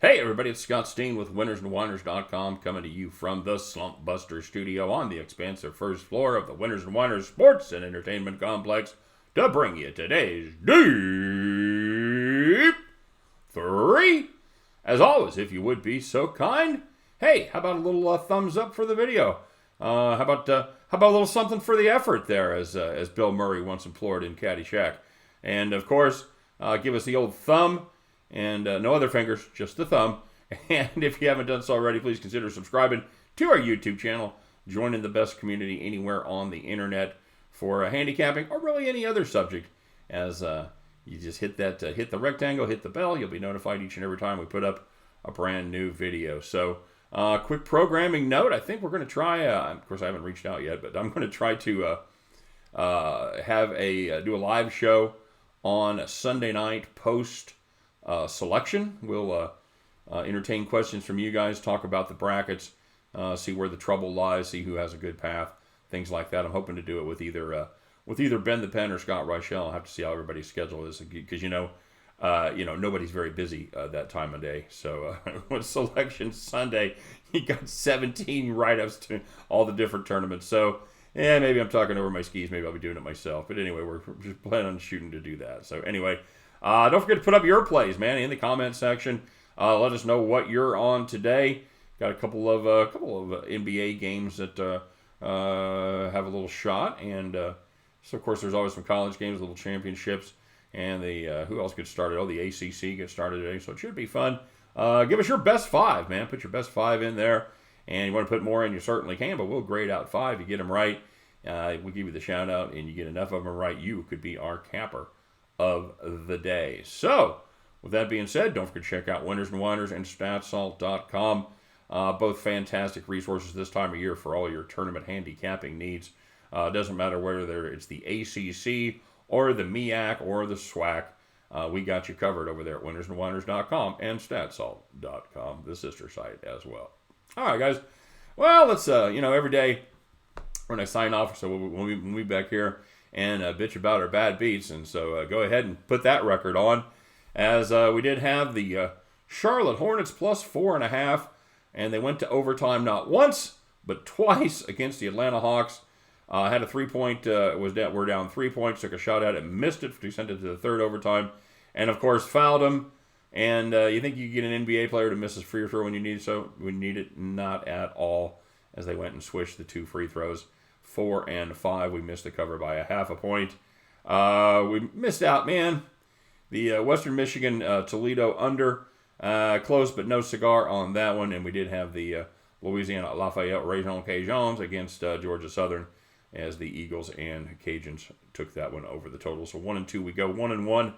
Hey everybody, it's Scott Steen with winnersandwhiners.com coming to you from the Slump Buster studio on the expansive first floor of the Winners and Whiners Sports and Entertainment Complex to bring you today's Deep-3. As always, if you would be so kind, hey, how about a little thumbs up for the video? How about a little something for the effort there, as Bill Murray once implored in Caddyshack. And of course, give us the old thumb. And no other fingers, just the thumb. And if you haven't done so already, please consider subscribing to our YouTube channel. Joining the best community anywhere on the internet for handicapping or really any other subject. As you just hit the rectangle, hit the bell. You'll be notified each and every time we put up a brand new video. So, quick programming note. I think we're going to try. Of course, I haven't reached out yet, but I'm going to try to do a live show on a Sunday night post. Selection. We'll entertain questions from you guys, talk about the brackets, see where the trouble lies, see who has a good path, things like that. I'm hoping to do it with either Ben the Pen or Scott Reichel. I'll have to see how everybody's schedule is, because nobody's very busy that time of day. So with Selection Sunday, you got 17 write-ups to all the different tournaments. So maybe I'm talking over my skis. Maybe I'll be doing it myself. But anyway, we're just planning on shooting to do that. So anyway. Don't forget to put up your plays, man, in the comment section. Let us know what you're on today. Got a couple of NBA games that have a little shot, and so of course there's always some college games, little championships, and the who else gets started? Oh, the ACC gets started today, so it should be fun. Give us your best five, man. Put your best five in there, and you want to put more in, you certainly can, but we'll grade out five. You get them right, we'll give you the shout out, and you get enough of them right, you could be our capper of the day. So, with that being said, don't forget to check out Winners and Whiners and StatSalt.com. Both fantastic resources this time of year for all your tournament handicapping needs. It doesn't matter whether it's the ACC or the MEAC or the SWAC. We got you covered over there at winnersandwhiners.com and StatSalt.com, the sister site as well. All right, guys. Well, let's, every day when I sign off, so we'll be back here and bitch about our bad beats. And so go ahead and put that record on, as we did have the Charlotte Hornets plus 4.5, and they went to overtime not once but twice against the Atlanta Hawks. Had a 3-point, we're down 3 points, took a shot at it, missed it to send it to the third overtime, and of course fouled him. And you think you get an NBA player to miss his free throw when you need it? Not at all, as they went and swished the 2 free throws. 4 and 5. We missed the cover by a half a point. We missed out, man. The Western Michigan Toledo under. Close, but no cigar on that one. And we did have the Louisiana Lafayette Rajon Cajuns against Georgia Southern, as the Eagles and Cajuns took that one over the total. So 1-2, we go 1-1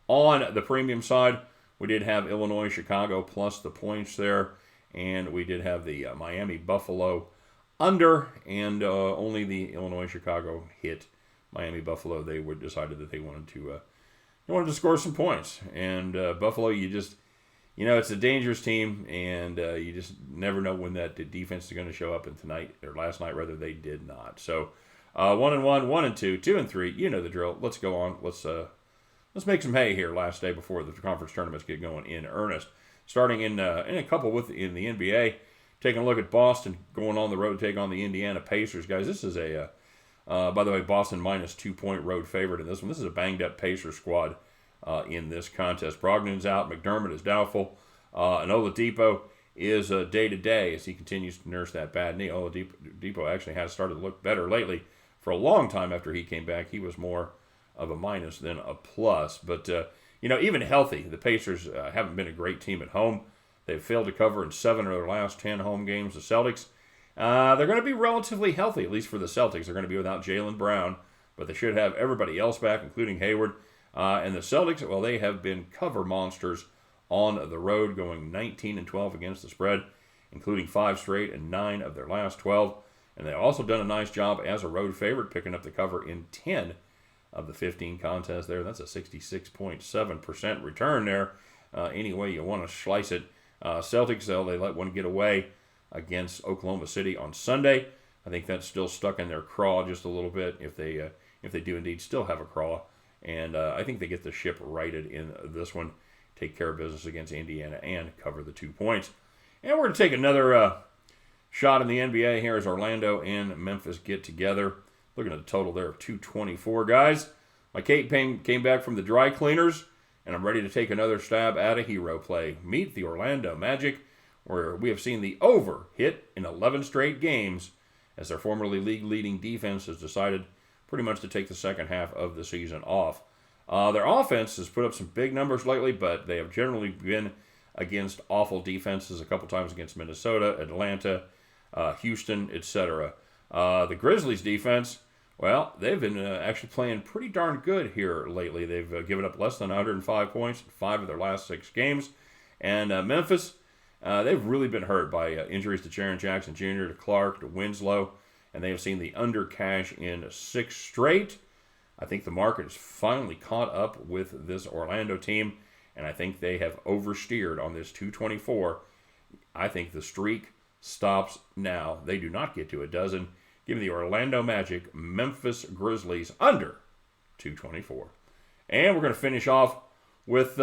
on the premium side. We did have Illinois Chicago plus the points there, and we did have the Miami Buffalo under, and only the Illinois Chicago hit Miami Buffalo. They decided that they wanted to score some points, and Buffalo, it's a dangerous team, and you just never know when that defense is going to show up. And tonight, or last night rather, they did not. So 1-1, 1-2, 2-3. You know the drill. Let's go on. Let's make some hay here. Last day before the conference tournaments get going in earnest. Starting in a couple in the NBA. Taking a look at Boston going on the road to take on the Indiana Pacers. Guys, this is by the way, Boston minus 2-point road favorite in this one. This is a banged-up Pacers squad in this contest. Brogdon's out. McDermott is doubtful. And Oladipo is day-to-day as he continues to nurse that bad knee. Oladipo actually has started to look better lately. For a long time after he came back, he was more of a minus than a plus. But, even healthy, the Pacers haven't been a great team at home. They've failed to cover in 7 of their last 10 home games. The Celtics, they're going to be relatively healthy, at least for the Celtics. They're going to be without Jaylen Brown, but they should have everybody else back, including Hayward. And the Celtics, well, they have been cover monsters on the road, going 19-12 against the spread, including 5 straight and 9 of their last 12. And they've also done a nice job as a road favorite, picking up the cover in 10 of the 15 contests there. That's a 66.7% return there, any way you want to slice it. Celtics, though, they let one get away against Oklahoma City on Sunday. I think that's still stuck in their craw just a little bit, if they do indeed still have a craw. And I think they get the ship righted in this one. take care of business against Indiana and cover the 2 points. And we're going to take another shot in the NBA here as Orlando and Memphis get together. Looking at the total there of 224, guys. My cape came back from the dry cleaners, and I'm ready to take another stab at a hero play. Meet the Orlando Magic, where we have seen the over hit in 11 straight games as their formerly league-leading defense has decided pretty much to take the second half of the season off. Their offense has put up some big numbers lately, but they have generally been against awful defenses, a couple times against Minnesota, Atlanta, Houston, etc. The Grizzlies defense, well, they've been actually playing pretty darn good here lately. They've given up less than 105 points in 5 of their last 6 games. And Memphis, they've really been hurt by injuries to Jaren Jackson Jr., to Clark, to Winslow, and they have seen the under cash in 6 straight. I think the market has finally caught up with this Orlando team, and I think they have oversteered on this 224. I think the streak stops now. They do not get to a dozen. Give me the Orlando Magic, Memphis Grizzlies under 224. And we're going to finish off with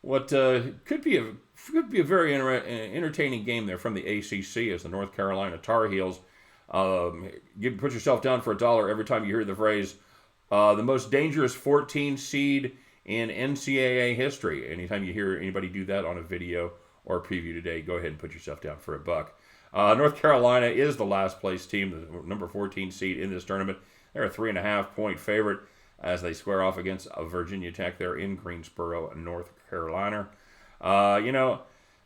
what could be a very entertaining game there from the ACC as the North Carolina Tar Heels. Put yourself down for $1 every time you hear the phrase, the most dangerous 14 seed in NCAA history. Anytime you hear anybody do that on a video or preview today, go ahead and put yourself down for $1. North Carolina is the last place team, the number 14 seed in this tournament. They're a 3.5-point favorite as they square off against Virginia Tech there in Greensboro, North Carolina.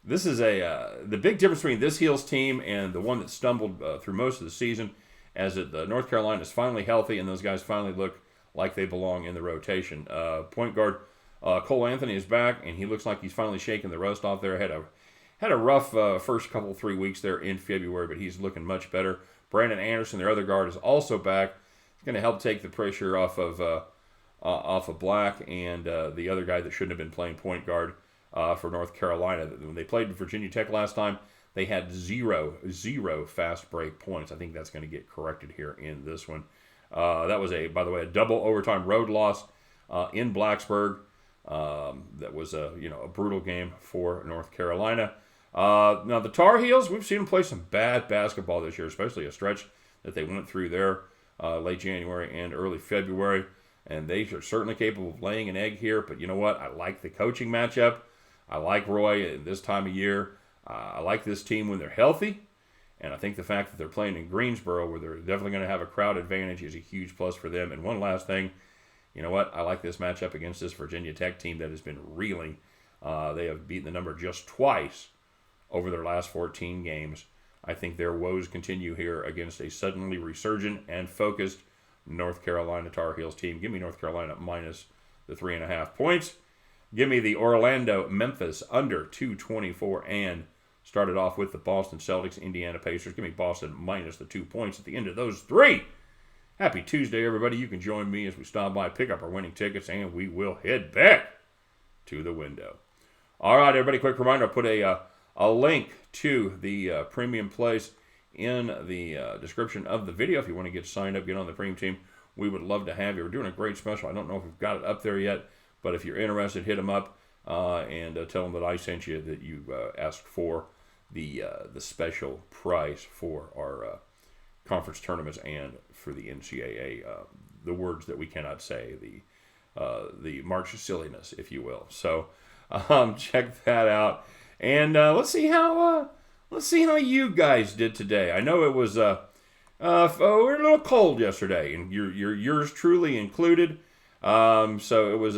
This is the big difference between this Heels team and the one that stumbled through most of the season, as the North Carolina is finally healthy and those guys finally look like they belong in the rotation. Point guard Cole Anthony is back, and he looks like he's finally shaking the rust off there. Had a rough first 3 weeks there in February, but he's looking much better. Brandon Anderson, their other guard, is also back. He's going to help take the pressure off of Black and the other guy that shouldn't have been playing point guard for North Carolina. When they played Virginia Tech last time, they had zero fast break points. I think that's going to get corrected here in this one. That was, by the way, a double overtime road loss in Blacksburg. That was a brutal game for North Carolina. Now the Tar Heels, we've seen them play some bad basketball this year, especially a stretch that they went through there late January and early February, and they are certainly capable of laying an egg here. But you know what? I like the coaching matchup. I like Roy at this time of year. I like this team when they're healthy. And I think the fact that they're playing in Greensboro, where they're definitely going to have a crowd advantage, is a huge plus for them. And one last thing, you know what? I like this matchup against this Virginia Tech team that has been reeling. They have beaten the number just twice over their last 14 games. I think their woes continue here against a suddenly resurgent and focused North Carolina Tar Heels team. Give me North Carolina minus the 3.5 points. Give me the Orlando Memphis under 224, and started off with the Boston Celtics, Indiana Pacers. Give me Boston minus the 2 points at the end of those 3. Happy Tuesday, everybody. You can join me as we stop by, pick up our winning tickets, and we will head back to the window. All right, everybody, quick reminder. I'll put a link to the premium place in the description of the video. If you want to get signed up, get on the premium team, we would love to have you. We're doing a great special. I don't know if we've got it up there yet, but if you're interested, hit them up and tell them that I sent you, that you asked for the special price for our conference tournaments and for the NCAA, the words that we cannot say, the March of silliness, if you will. So check that out, and let's see how you guys did today. I know it was we're a little cold yesterday, and yours truly included. So it was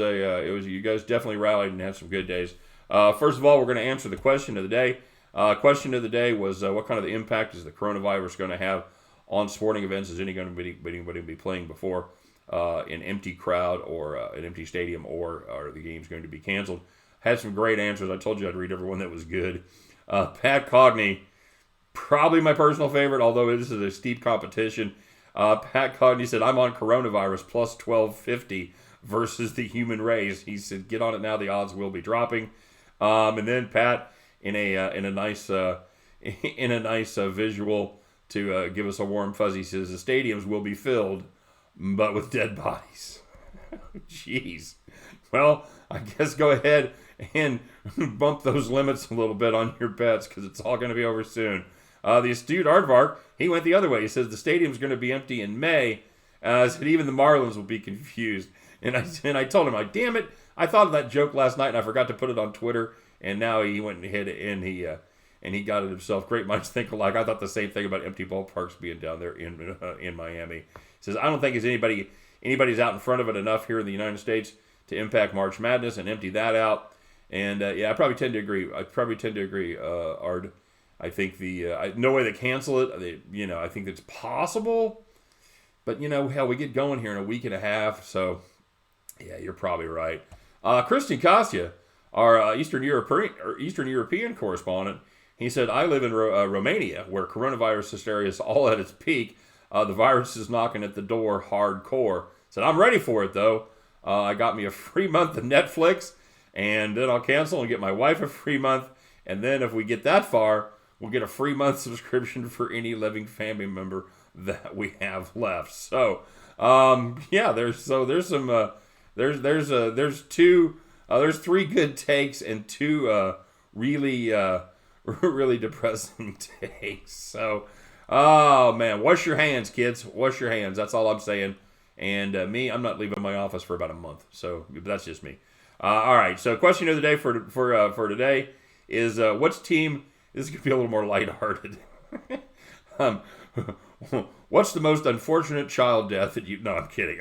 you guys definitely rallied and had some good days. First of all, we're going to answer the question of the day. Question of the day was what kind of the impact is the coronavirus going to have on sporting events? Is anybody going to be playing before an empty crowd or an empty stadium, or are the games going to be canceled? Had some great answers. I told you I'd read everyone that was good. Pat Cogney, probably my personal favorite, although this is a steep competition. Pat Cogney said, I'm on coronavirus plus 1250 versus the human race. He said, get on it now. The odds will be dropping. And then Pat, in a nice visual to give us a warm fuzzy, says the stadiums will be filled, but with dead bodies. Jeez. Well, I guess go ahead and bump those limits a little bit on your bets because it's all going to be over soon. The astute Aardvark, he went the other way. He says the stadium's going to be empty in May. Said even the Marlins will be confused. And I told him, like, damn it, I thought of that joke last night and I forgot to put it on Twitter. And now he went and hit it, and he got it himself. Great minds think alike. I thought the same thing about empty ballparks being down there in Miami. He says, I don't think anybody's out in front of it enough here in the United States to impact March Madness and empty that out. And yeah, I probably tend to agree. Ard. I think no way they cancel it. I think it's possible, but hell, we get going here in a week and a half. So yeah, you're probably right. Christian Kostya, our Eastern European correspondent, he said, I live in Romania, where coronavirus hysteria is all at its peak. The virus is knocking at the door hardcore. Said, I'm ready for it, though. I got me a free month of Netflix, and then I'll cancel and get my wife a free month. And then if we get that far, we'll get a free month subscription for any living family member that we have left. So, yeah, there's three good takes and two really depressing takes. So, oh man, wash your hands, kids. Wash your hands. That's all I'm saying. And I'm not leaving my office for about a month. So that's just me. All right. So, question of the day for today is which team? This is gonna be a little more lighthearted. What's the most unfortunate child death that you? No, I'm kidding.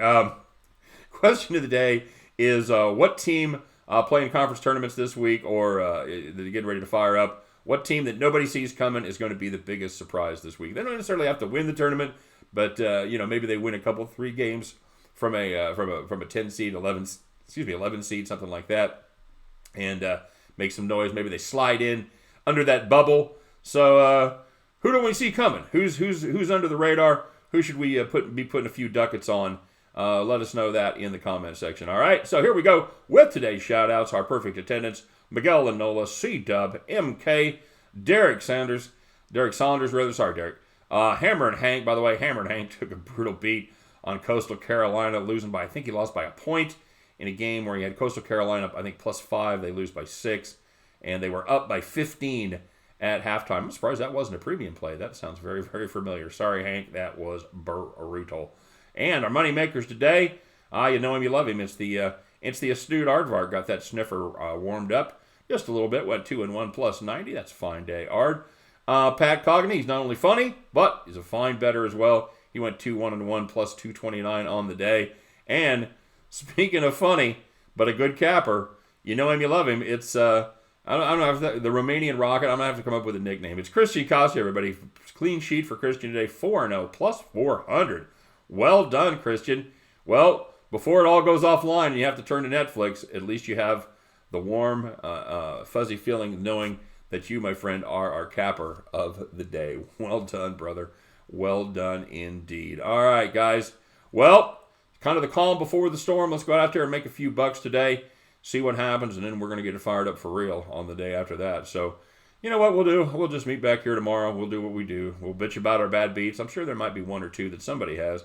Question of the day is what team playing conference tournaments this week or they're getting ready to fire up? What team that nobody sees coming is going to be the biggest surprise this week? They don't necessarily have to win the tournament, but maybe they win 3 games from a 10 seed, 11 seed, something like that, and make some noise. Maybe they slide in under that bubble. So who do we see coming? Who's under the radar? Who should we be putting a few ducats on? Let us know that in the comment section. All right, so here we go with today's shout-outs, our perfect attendance. Miguel Lanola, C-Dub, MK, Derek Saunders, sorry, Derek. Hammer and Hank, by the way, Hammer and Hank took a brutal beat on Coastal Carolina, losing by, I think he lost by a point in a game where he had Coastal Carolina, I think, +5. They lose by 6, and they were up by 15 at halftime. I'm surprised that wasn't a premium play. That sounds very, very familiar. Sorry, Hank, that was brutal. And our money makers today, you know him, you love him. It's the astute Aardvark. Got that sniffer warmed up just a little bit. Went 2-1 plus 90. That's a fine day, Ard. Pat Cogney, he's not only funny, but he's a fine bettor as well. He went 2-1 plus 229 on the day. And speaking of funny, but a good capper, you know him, you love him. It's I don't know if the Romanian Rocket. I'm gonna have to come up with a nickname. It's Christian Kostya, everybody. Clean sheet for Christian today. 4-0 plus 400. Well done, Christian. Well, before it all goes offline and you have to turn to Netflix, at least you have the warm, fuzzy feeling knowing that you, my friend, are our capper of the day. Well done, brother. Well done indeed. All right, guys. Well, kind of the calm before the storm. Let's go out there and make a few bucks today, see what happens, and then we're going to get it fired up for real on the day after that. So, you know what we'll do? We'll just meet back here tomorrow. We'll do what we do. We'll bitch about our bad beats. I'm sure there might be one or two that somebody has.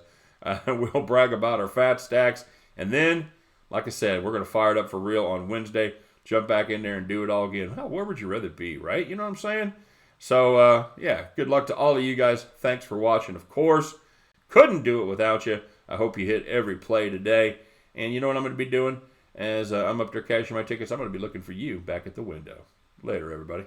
We'll brag about our fat stacks. And then, like I said, we're going to fire it up for real on Wednesday. Jump back in there and do it all again. Hell, where would you rather be, right? You know what I'm saying? So, yeah, good luck to all of you guys. Thanks for watching, of course. Couldn't do it without you. I hope you hit every play today. And you know what I'm going to be doing? As I'm up there cashing my tickets, I'm going to be looking for you back at the window. Later, everybody.